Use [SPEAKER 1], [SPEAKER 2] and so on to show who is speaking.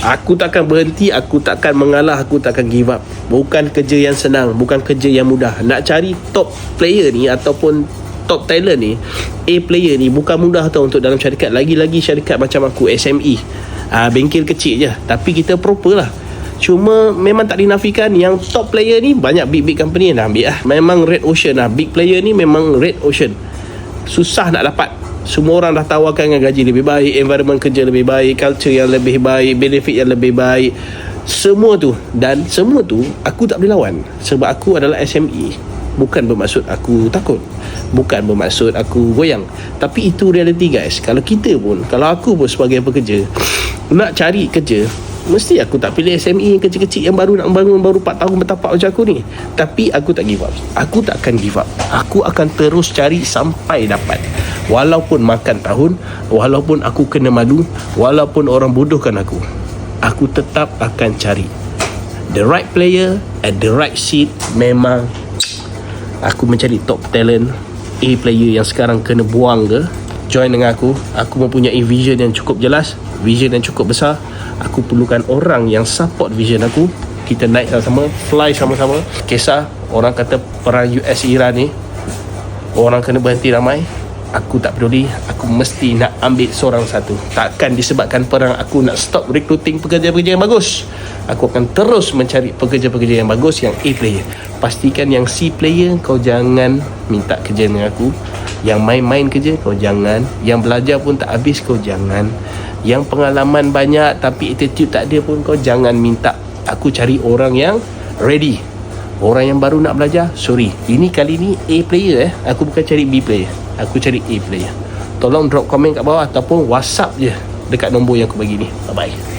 [SPEAKER 1] Aku takkan berhenti, aku takkan mengalah, aku takkan give up. Bukan kerja yang senang, bukan kerja yang mudah. Nak cari top player ni ataupun top talent ni, A player ni bukan mudah tau untuk dalam syarikat. Lagi-lagi syarikat macam aku, SME, bengkel kecil je, tapi kita proper lah. Cuma memang tak dinafikan yang top player ni banyak big company yang dah ambil lah. Memang red ocean lah. Big player ni memang red ocean, susah nak dapat. Semua orang dah tawarkan dengan gaji lebih baik, environment kerja lebih baik, culture yang lebih baik, benefit yang lebih baik, semua tu. Dan semua tu aku tak boleh lawan, sebab aku adalah SME. Bukan bermaksud aku takut, bukan bermaksud aku goyang, tapi itu reality guys. Kalau kita pun, kalau aku pun sebagai pekerja nak cari kerja, mesti aku tak pilih SME yang kecil-kecil yang baru nak bangun, baru 4 tahun bertapak macam aku ni. Tapi aku tak give up. Aku tak akan give up. Aku akan terus cari sampai dapat. Walaupun makan tahun, walaupun aku kena malu, walaupun orang bodohkan aku tetap akan cari the right player at the right seat. Memang aku mencari top talent, A player yang sekarang kena buang ke, join dengan aku. Aku mempunyai vision yang cukup jelas, vision yang cukup besar. Aku perlukan orang yang support vision aku. Kita naik sama-sama, fly sama-sama. Kisah orang kata perang US Iran ni, orang kena berhenti ramai. Aku tak peduli, aku mesti nak ambil seorang satu. Takkan disebabkan perang aku nak stop recruiting pekerja-pekerja yang bagus. Aku akan terus mencari pekerja-pekerja yang bagus, yang A player. Pastikan yang C player kau jangan minta kerja dengan aku. Yang main-main kerja kau jangan. Yang belajar pun tak habis kau jangan. Yang pengalaman banyak tapi attitude tak ada pun kau jangan minta. Aku cari orang yang ready. Orang yang baru nak belajar, sorry, ini kali ni A player Aku bukan cari B player, aku cari A player. Tolong drop komen kat bawah ataupun WhatsApp je dekat nombor yang aku bagi ni. Bye bye.